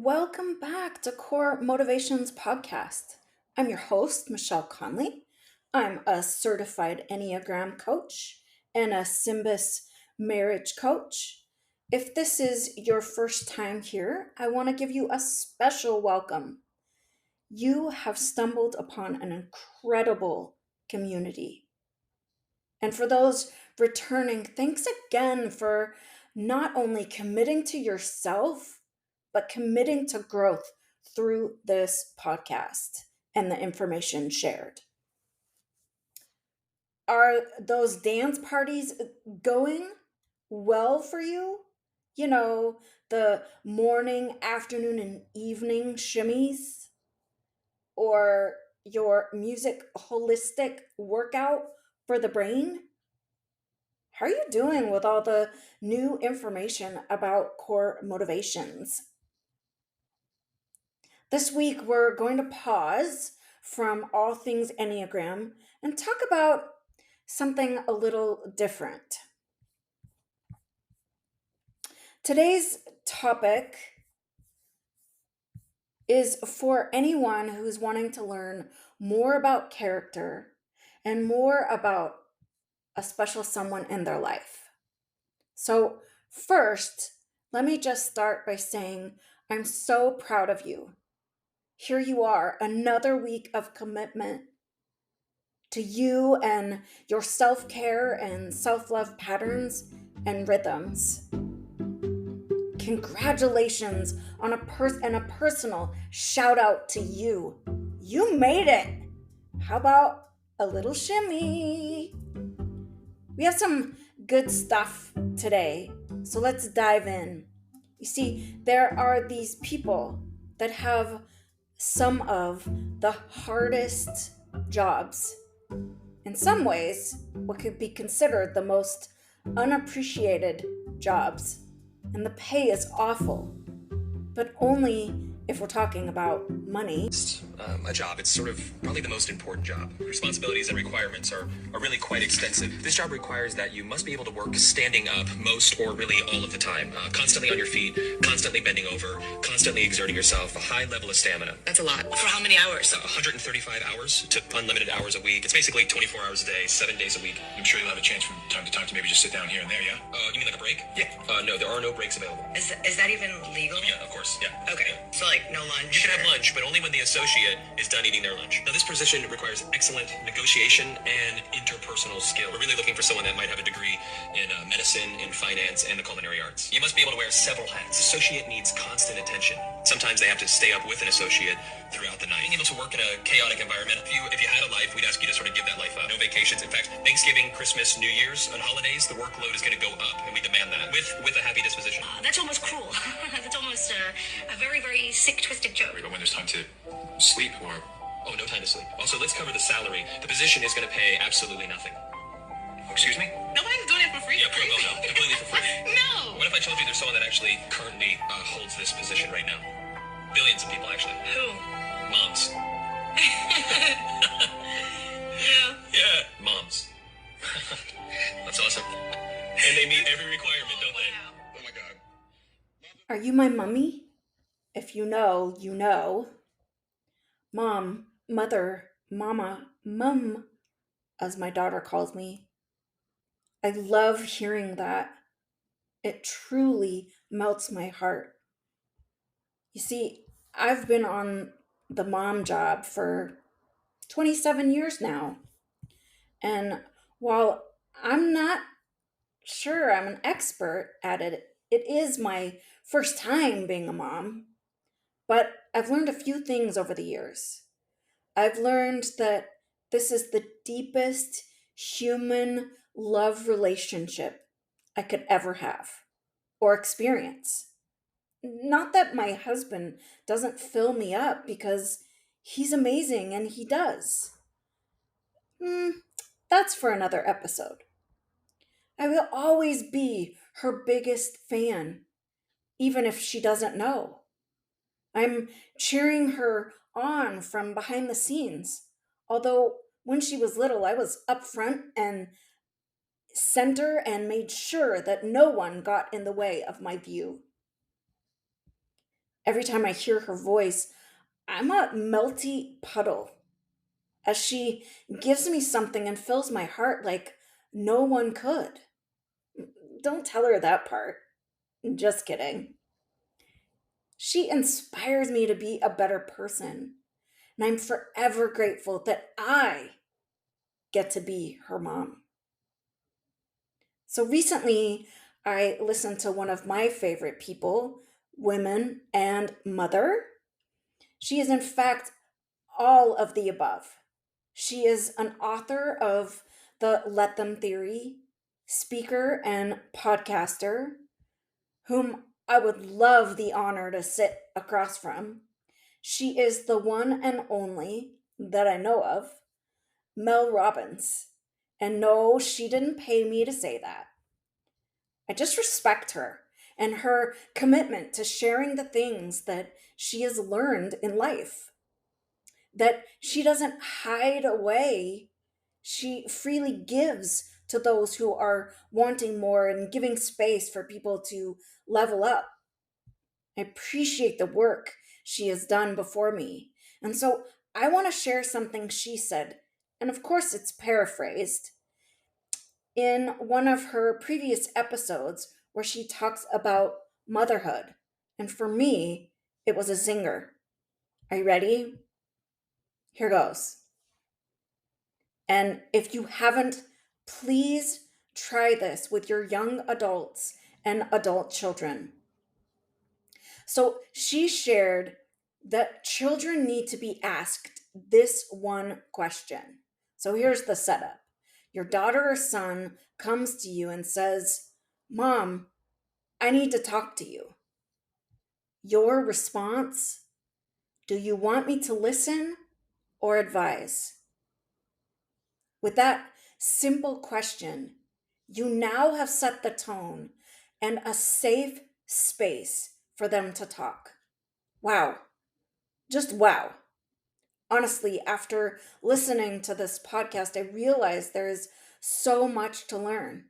Welcome back to Core Motivations Podcast. I'm your host, Michelle Connolly. I'm a certified Enneagram coach and a Symbis marriage coach. If this is your first time here, I want to give you a special welcome. You have stumbled upon an incredible community. And for those returning, thanks again for not only committing to yourself, but committing to growth through this podcast and the information shared. Are those dance parties going well for you? You know, the morning, afternoon, and evening shimmies, or your music holistic workout for the brain? How are you doing with all the new information about core motivations? This week, we're going to pause from all things Enneagram and talk about something a little different. Today's topic is for anyone who's wanting to learn more about character and more about a special someone in their life. So, first, let me just start by saying I'm so proud of you. Here you are, another week of commitment to you and your self care and self love patterns and rhythms. Congratulations on and a personal shout out to you. You made it. How about a little shimmy? We have some good stuff today, so let's dive in. You see, there are these people that have some of the hardest jobs. In some ways, what could be considered the most unappreciated jobs. And the pay is awful, but only if we're talking about money. A job. It's sort of probably the most important job. Responsibilities and requirements are really quite extensive. This job requires that you must be able to work standing up most or really all of the time, constantly on your feet, constantly bending over, constantly exerting yourself, a high level of stamina. That's a lot. For how many hours? 135 hours to unlimited hours a week. It's basically 24 hours a day, 7 days a week. I'm sure you'll have a chance from time to time to maybe just sit down here and there, yeah? You mean like a break? Yeah. No, there are no breaks available. Is that even legal? Yeah, of course, yeah. Okay, so like no lunch? You can have lunch, but only when the associate is done eating their lunch. Now, this position requires excellent negotiation and interpersonal skill. We're really looking for someone that might have a degree in medicine, in finance, and the culinary arts. You must be able to wear several hats. Associate needs constant attention. Sometimes they have to stay up with an associate throughout the night. Being able to work in a chaotic environment, if you had a life, we'd ask you to sort of give that life up. No vacations. In fact, Thanksgiving, Christmas, New Year's, and holidays, the workload is going to go up, and we demand that with a happy disposition. That's almost cruel. That's almost a very, very sick, twisted joke. But when there's time to sleep or... Oh, no time to sleep. Also, let's cover the salary. The position is going to pay absolutely nothing. Excuse me? Nobody's doing it for free. Yeah, pro bono, completely for free. No. What if I told you there's someone that actually currently holds this position right now? Billions of people, actually. Who? Moms. Yeah. Yeah, moms. That's awesome. And they meet every requirement, don't they? Wow. Oh my God. Are you my mummy? If you know, you know. Mom, mother, mama, mum, as my daughter calls me. I love hearing that. It truly melts my heart. You see, I've been on the mom job for 27 years now. And while I'm not sure I'm an expert at it, it is my first time being a mom. But I've learned a few things over the years. I've learned that this is the deepest human love relationship I could ever have or experience. Not that my husband doesn't fill me up, because he's amazing and he does. That's for another episode. I will always be her biggest fan, even if she doesn't know. I'm cheering her on from behind the scenes. Although when she was little, I was up front and center and made sure that no one got in the way of my view. Every time I hear her voice, I'm a melty puddle as she gives me something and fills my heart like no one could. Don't tell her that part. Just kidding. She inspires me to be a better person, and I'm forever grateful that I get to be her mom. So recently, I listened to one of my favorite people, women, and mother. She is, in fact, all of the above. She is an author of the Let Them Theory, speaker, and podcaster, whom I would love the honor to sit across from. She is the one and only that I know of, Mel Robbins. And no, she didn't pay me to say that. I just respect her and her commitment to sharing the things that she has learned in life, that she doesn't hide away. She freely gives to those who are wanting more and giving space for people to level up. I appreciate the work she has done before me. And so I want to share something she said. And of course, it's paraphrased in one of her previous episodes where she talks about motherhood. And for me, it was a zinger. Are you ready? Here goes. And if you haven't, please try this with your young adults and adult children. So she shared that children need to be asked this one question. So here's the setup. Your daughter or son comes to you and says, "Mom, I need to talk to you." Your response: do you want me to listen or advise? With that simple question, you now have set the tone and a safe space for them to talk. Wow. Just wow. Honestly, after listening to this podcast, I realized there is so much to learn.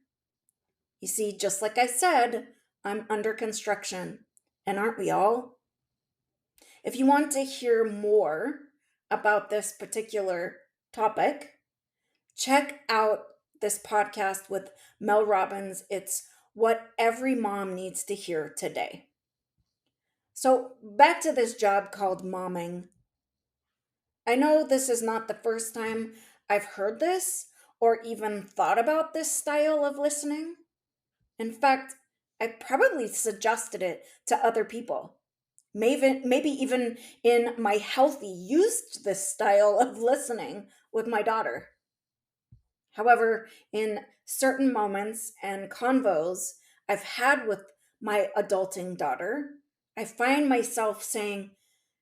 You see, just like I said, I'm under construction, and aren't we all? If you want to hear more about this particular topic, check out this podcast with Mel Robbins. It's what every mom needs to hear today. So, back to this job called momming. I know this is not the first time I've heard this or even thought about this style of listening. In fact, I probably suggested it to other people. Maybe even in my healthy used this style of listening with my daughter. However, in certain moments and convos I've had with my adulting daughter, I find myself saying,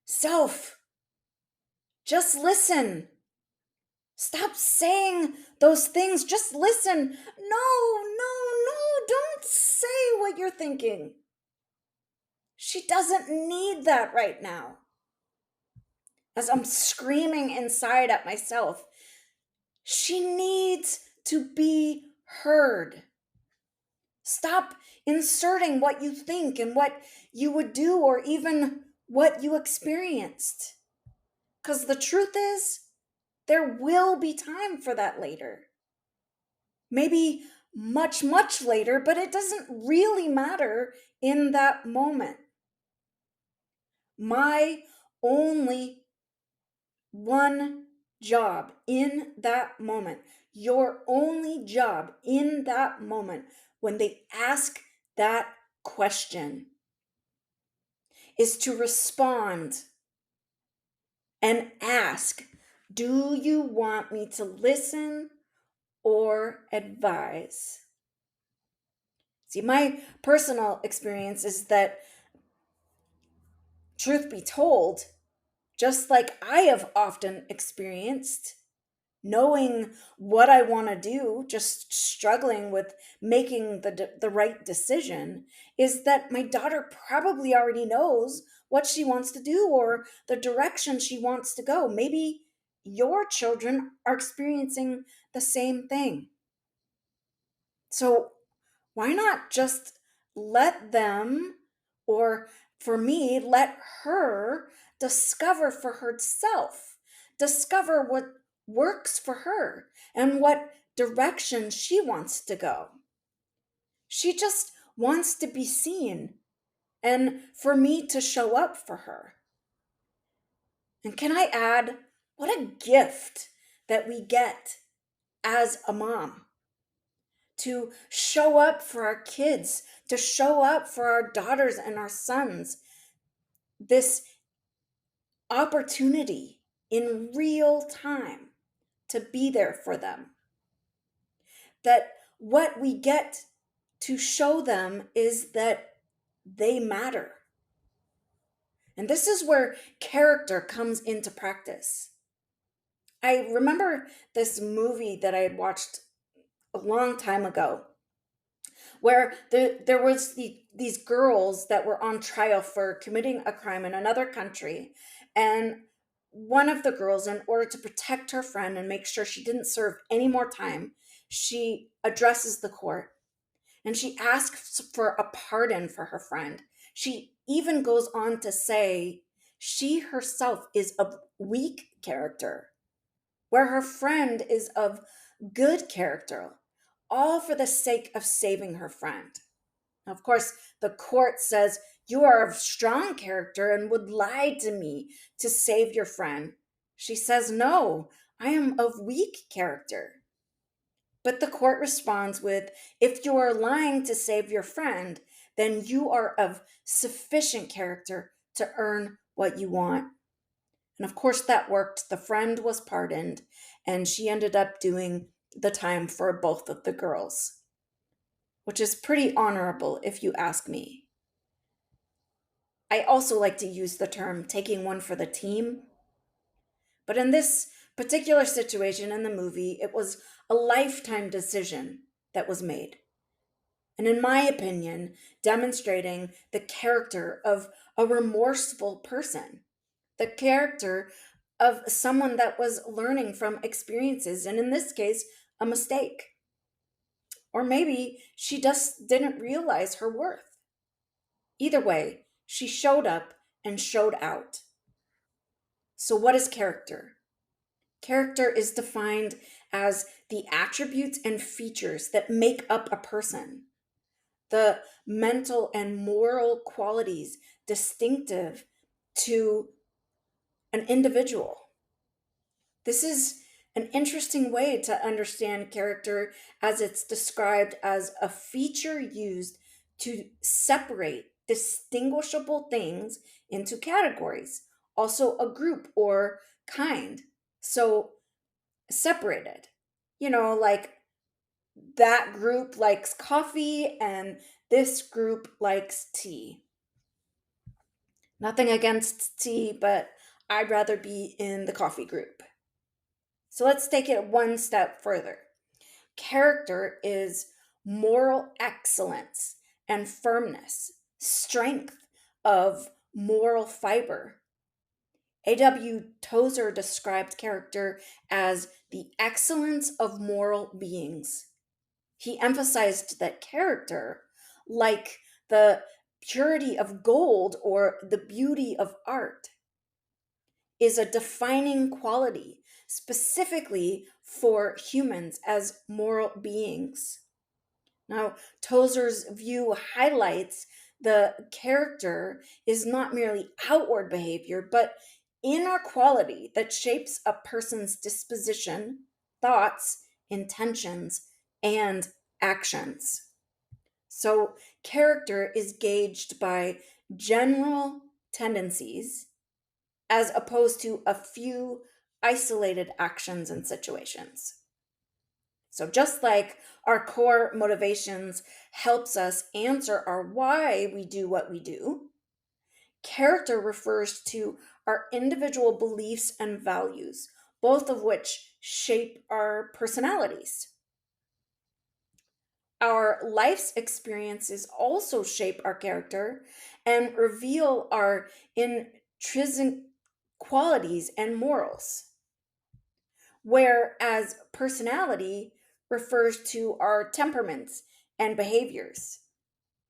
"Self, just listen. Stop saying those things. Just listen. No, no, no, don't say what you're thinking. She doesn't need that right now." As I'm screaming inside at myself, she needs to be heard. Stop inserting what you think and what you would do or even what you experienced. Because the truth is, there will be time for that later. Maybe much, much later, but it doesn't really matter in that moment. My only one job in that moment, your only job in that moment when they ask that question is to respond and ask, "Do you want me to listen or advise?" See, my personal experience is that, truth be told, just like I have often experienced, knowing what I want to do, just struggling with making the right decision, is that my daughter probably already knows what she wants to do or the direction she wants to go. Maybe your children are experiencing the same thing. So why not just let them, or For me, let her discover for herself, discover what works for her and what direction she wants to go. She just wants to be seen and for me to show up for her. And can I add, what a gift that we get as a mom to show up for our kids, to show up for our daughters and our sons. This opportunity in real time to be there for them. That what we get to show them is that they matter. And this is where character comes into practice. I remember this movie that I had watched a long time ago where there was these girls that were on trial for committing a crime in another country, and one of the girls, in order to protect her friend and make sure she didn't serve any more time, she addresses the court and she asks for a pardon for her friend. She even goes on to say she herself is a weak character, where her friend is of good character, all for the sake of saving her friend. Now, of course, the court says, "You are of strong character and would lie to me to save your friend." She says, "No, I am of weak character." But the court responds with, "If you are lying to save your friend, then you are of sufficient character to earn what you want." And of course, that worked. The friend was pardoned, and she ended up doing the time for both of the girls, which is pretty honorable if you ask me. I also like to use the term taking one for the team. But in this particular situation in the movie, it was a lifetime decision that was made. And in my opinion, demonstrating the character of a remorseful person, the character of someone that was learning from experiences, and in this case, a mistake. Or maybe she just didn't realize her worth. Either way, she showed up and showed out. So, what is character? Character is defined as the attributes and features that make up a person, the mental and moral qualities distinctive to an individual. This is an interesting way to understand character, as it's described as a feature used to separate distinguishable things into categories, also a group or kind. So, separated. Like that group likes coffee and this group likes tea. Nothing against tea, but I'd rather be in the coffee group. So let's take it one step further. Character is moral excellence and firmness, strength of moral fiber. A.W. Tozer described character as the excellence of moral beings. He emphasized that character, like the purity of gold or the beauty of art, is a defining quality specifically for humans as moral beings. Now, Tozer's view highlights the character is not merely outward behavior, but inner quality that shapes a person's disposition, thoughts, intentions, and actions. So, character is gauged by general tendencies as opposed to a few isolated actions and situations. So just like our core motivations helps us answer our why we do what we do, character refers to our individual beliefs and values, both of which shape our personalities. Our life's experiences also shape our character and reveal our intrinsic qualities and morals, whereas personality refers to our temperaments and behaviors,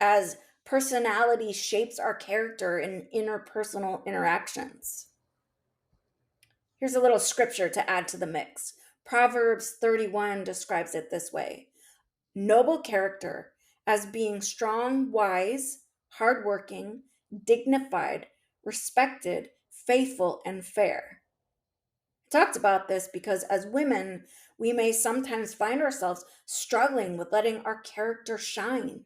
as personality shapes our character in interpersonal interactions. Here's a little scripture to add to the mix. Proverbs 31 describes it this way: noble character as being strong, wise, hardworking, dignified, respected, faithful, and fair. I talked about this because as women, we may sometimes find ourselves struggling with letting our character shine,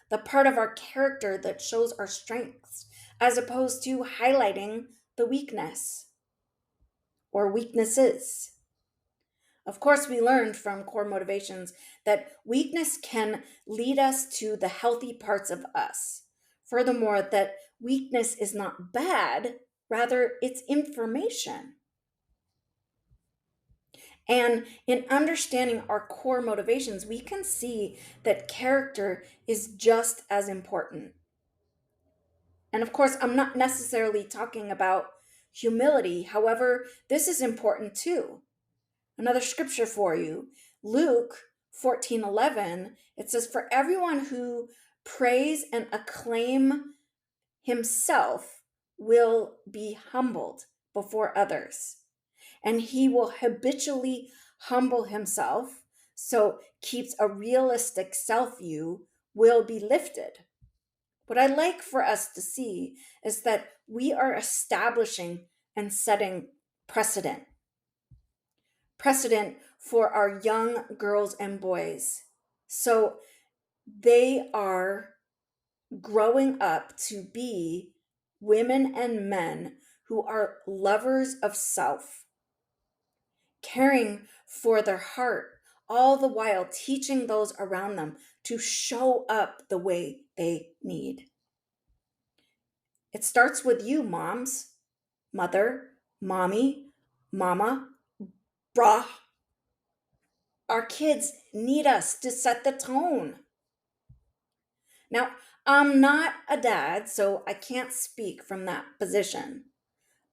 the part of our character that shows our strengths, as opposed to highlighting the weakness or weaknesses. Of course, we learned from core motivations that weakness can lead us to the healthy parts of us. Furthermore, that weakness is not bad, rather, it's information. And in understanding our core motivations, we can see that character is just as important. And of course, I'm not necessarily talking about humility. However, this is important too. Another scripture for you, Luke 14:11. It says, "For everyone who praise and acclaim himself will be humbled before others, and he will habitually humble himself, so keeps a realistic self view, will be lifted." What I like for us to see is that we are establishing and setting precedent for our young girls and boys. So they are growing up to be women and men who are lovers of self, caring for their heart, all the while teaching those around them to show up the way they need. It starts with you, moms, mother, mommy, mama, brah. Our kids need us to set the tone. Now, I'm not a dad, so I can't speak from that position.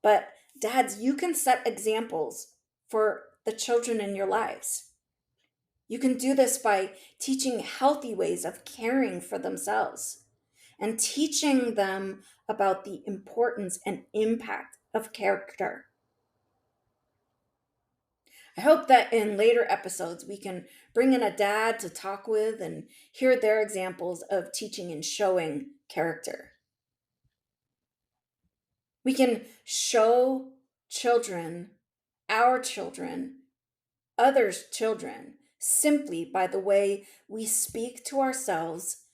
But dads, you can set examples for the children in your lives. You can do this by teaching healthy ways of caring for themselves and teaching them about the importance and impact of character. I hope that in later episodes we can bring in a dad to talk with and hear their examples of teaching and showing character. We can show children, our children, others' children, simply by the way we speak to ourselves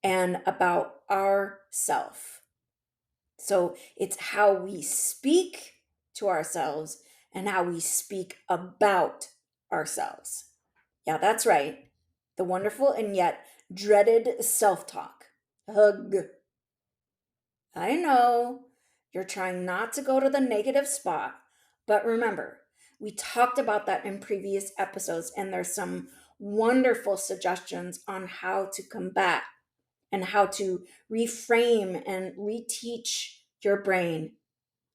and about ourself. So it's how we speak to ourselves and how we speak about ourselves. Yeah, that's right. The wonderful and yet dreaded self talk. Ugh. I know you're trying not to go to the negative spot, but remember, we talked about that in previous episodes, and there's some wonderful suggestions on how to combat and how to reframe and reteach your brain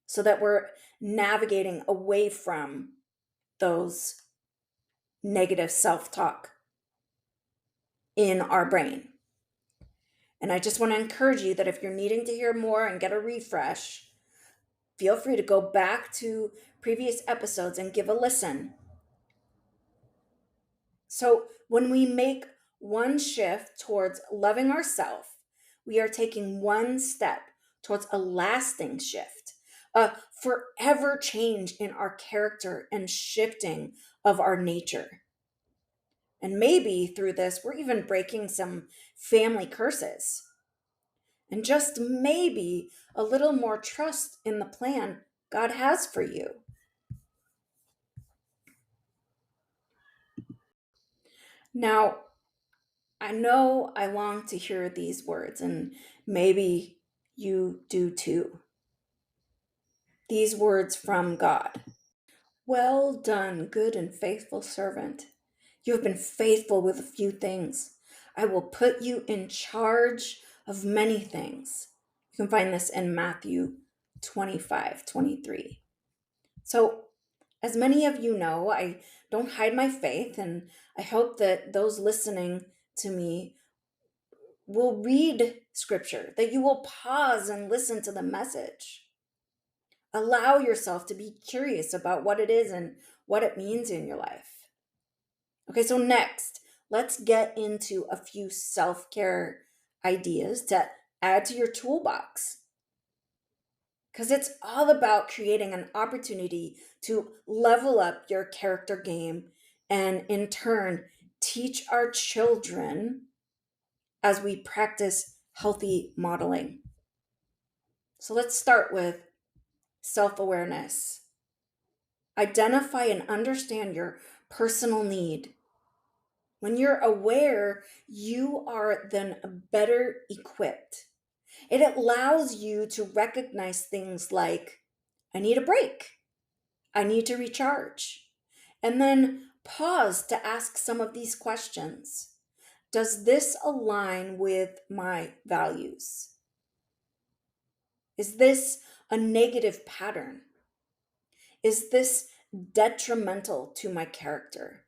so that we're navigating away from those negative self talk in our brain. And I just want to encourage you that if you're needing to hear more and get a refresh, feel free to go back to previous episodes and give a listen. So, when we make one shift towards loving ourselves, we are taking one step towards a lasting shift, a forever change in our character and shifting of our nature. And maybe through this, we're even breaking some family curses. And just maybe a little more trust in the plan God has for you. Now, I know I long to hear these words, and maybe you do too. These words from God: "Well done, good and faithful servant. You have been faithful with a few things. I will put you in charge of many things." You can find this in Matthew 25:23. So, as many of you know, I don't hide my faith, and I hope that those listening to me will read scripture, that you will pause and listen to the message. Allow yourself to be curious about what it is and what it means in your life. Okay, so next, let's get into a few self care ideas to add to your toolbox. Because it's all about creating an opportunity to level up your character game and, in turn, teach our children as we practice healthy modeling. So let's start with self awareness. Identify and understand your personal need. When you're aware, you are then better equipped. It allows you to recognize things like, I need a break, I need to recharge, and then pause to ask some of these questions. Does this align with my values? Is this a negative pattern? Is this detrimental to my character?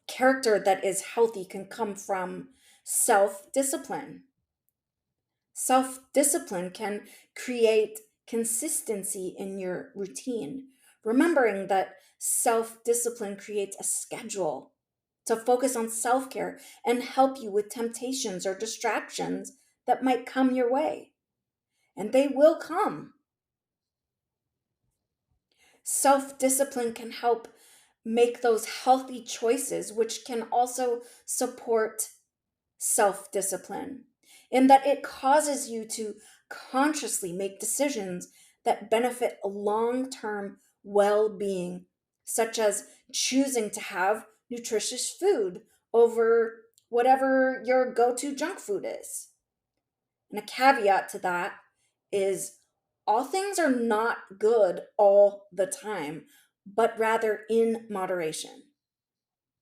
Character that is healthy can come from self discipline. Self discipline can create consistency in your routine, remembering that self discipline creates a schedule to focus on self care and help you with temptations or distractions that might come your way. And they will come. Self discipline can help make those healthy choices, which can also support self discipline, in that it causes you to consciously make decisions that benefit long term well being, such as choosing to have nutritious food over whatever your go to junk food is. And a caveat to that is all things are not good all the time, but rather in moderation.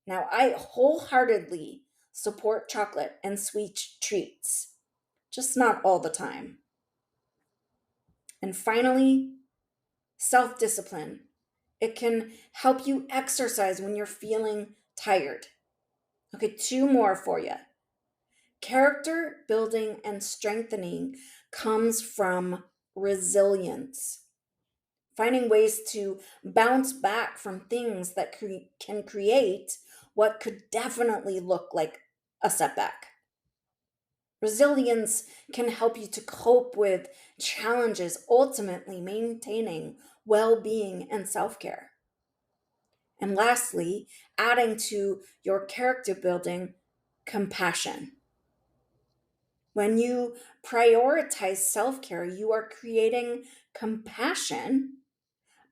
Now, I wholeheartedly support chocolate and sweet treats, just not all the time. And finally, self discipline. It can help you exercise when you're feeling tired. Okay, two more for you. Character building and strengthening comes from resilience. Finding ways to bounce back from things that can create what could definitely look like a setback. Resilience can help you to cope with challenges, ultimately maintaining well being and self care. And lastly, adding to your character building, compassion. When you prioritize self care, you are creating compassion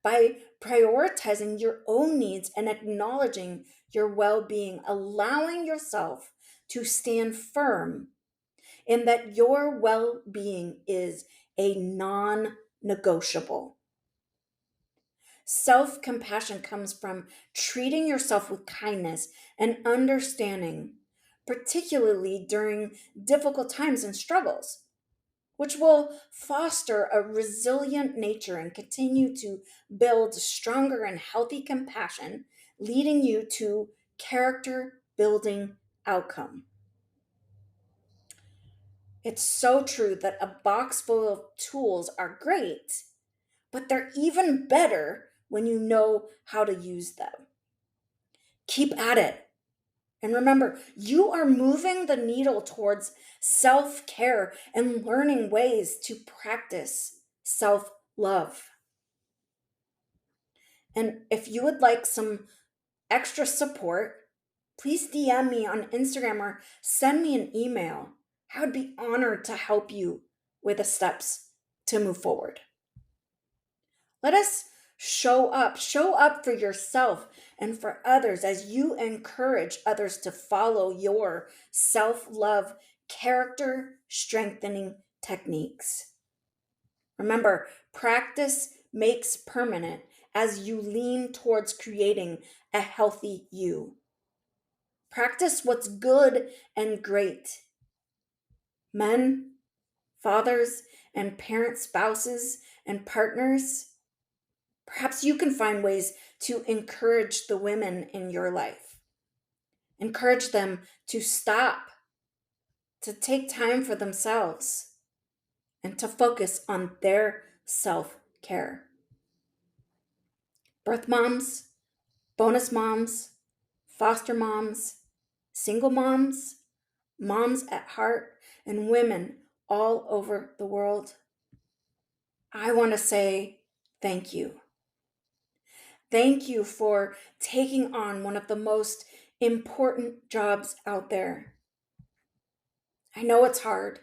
by prioritizing your own needs and acknowledging your well being, allowing yourself to stand firm in that your well being is a non negotiable. Self compassion comes from treating yourself with kindness and understanding, particularly during difficult times and struggles, which will foster a resilient nature and continue to build stronger and healthy compassion, leading you to character building outcome. It's so true that a box full of tools are great, but they're even better when you know how to use them. Keep at it. And remember, you are moving the needle towards self care and learning ways to practice self love. And if you would like some extra support, please DM me on Instagram or send me an email. I would be honored to help you with the steps to move forward. Let us show up for yourself and for others as you encourage others to follow your self love, character strengthening techniques. Remember, practice makes permanent as you lean towards creating a healthy you. Practice what's good and great. Men, fathers, and parent spouses and partners, perhaps you can find ways to encourage the women in your life. Encourage them to stop, to take time for themselves and to focus on their self-care. Birth moms, bonus moms, foster moms, single moms, moms at heart, and women all over the world. I want to say thank you. Thank you for taking on one of the most important jobs out there. I know it's hard.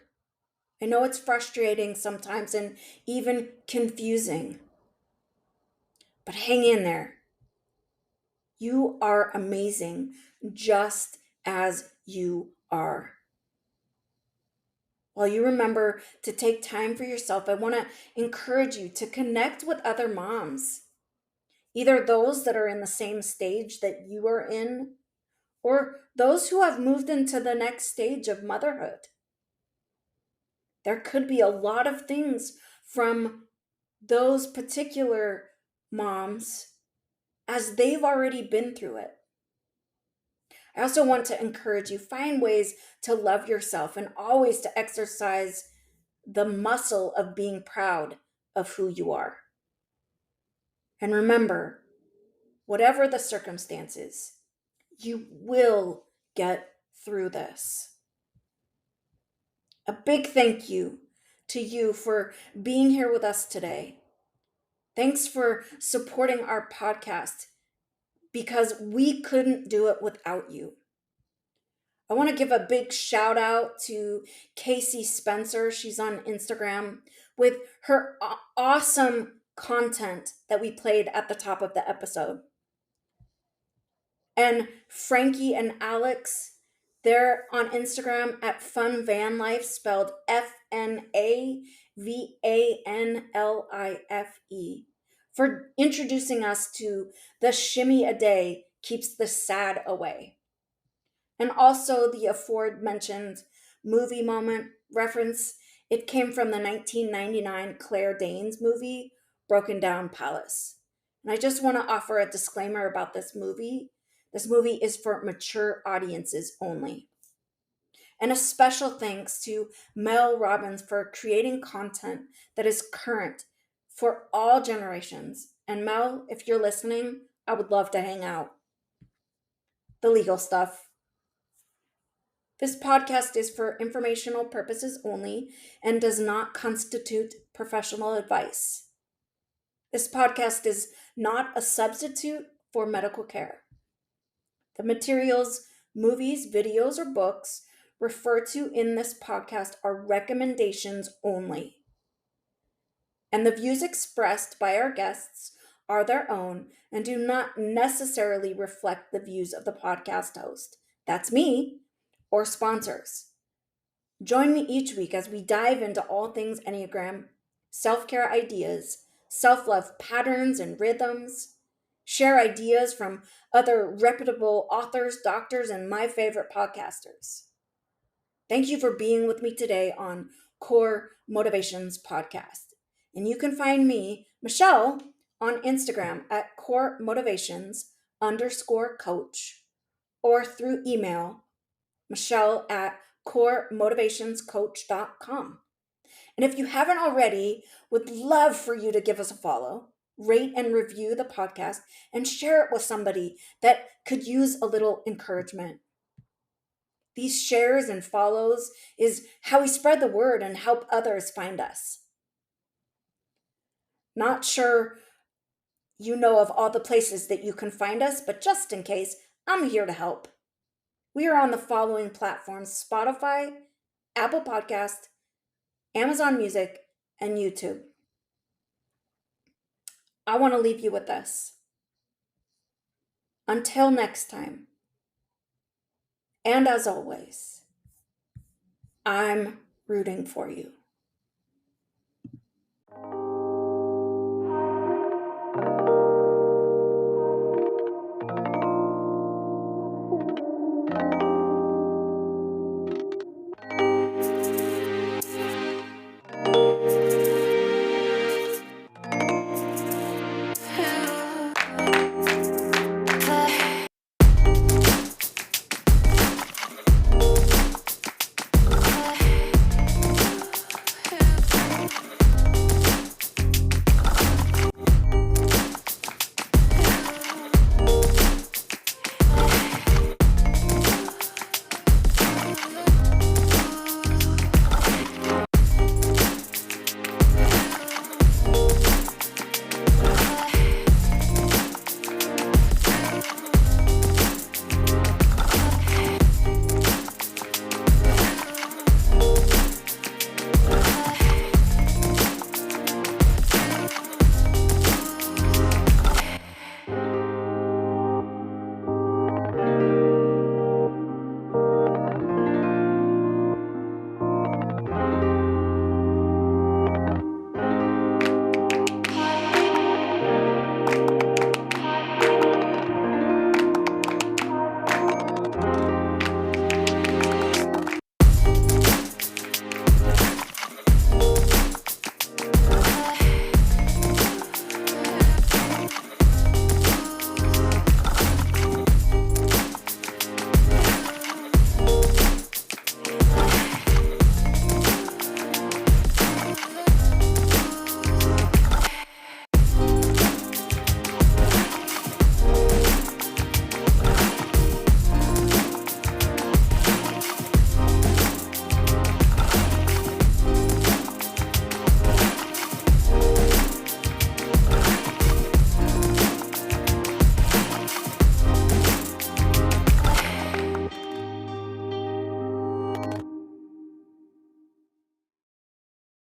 I know it's frustrating sometimes and even confusing. But hang in there. You are amazing just as you are. While you remember to take time for yourself, I want to encourage you to connect with other moms, either those that are in the same stage that you are in, or those who have moved into the next stage of motherhood. There could be a lot of things from those particular moms as they've already been through it. I also want to encourage you, find ways to love yourself and always to exercise the muscle of being proud of who you are. And remember, whatever the circumstances, you will get through this. A big thank you to you for being here with us today. Thanks for supporting our podcast because we couldn't do it without you. I want to give a big shout out to Casey Spencer. She's on Instagram with her awesome content that we played at the top of the episode. And Frankie and Alex, they're on Instagram at Fun Van Life, spelled FNAVANLIFE, for introducing us to the Shimmy a Day Keeps the Sad Away. And also the aforementioned movie moment reference. It came from the 1999 Claire Danes movie, Broken Down Palace. And I just want to offer a disclaimer about this movie. This movie is for mature audiences only. And a special thanks to Mel Robbins for creating content that is current for all generations. And Mel, if you're listening, I would love to hang out. The legal stuff. This podcast is for informational purposes only and does not constitute professional advice. This podcast is not a substitute for medical care. The materials, movies, videos, or books referred to in this podcast are recommendations only. And the views expressed by our guests are their own and do not necessarily reflect the views of the podcast host. That's me, or sponsors. Join me each week as we dive into all things Enneagram, self-care ideas, self-love patterns and rhythms, share ideas from other reputable authors, doctors, and my favorite podcasters. Thank you for being with me today on Core Motivations Podcast. And you can find me, Michelle, on Instagram at Core Motivations_coach or through email, Michelle at coremotivationscoach.com. And if you haven't already, would love for you to give us a follow, rate and review the podcast, and share it with somebody that could use a little encouragement. These shares and follows is how we spread the word and help others find us. Not sure you know of all the places that you can find us, but just in case, I'm here to help. We are on the following platforms: Spotify, Apple Podcast, Amazon Music, and YouTube. I want to leave you with this. Until next time, and as always, I'm rooting for you.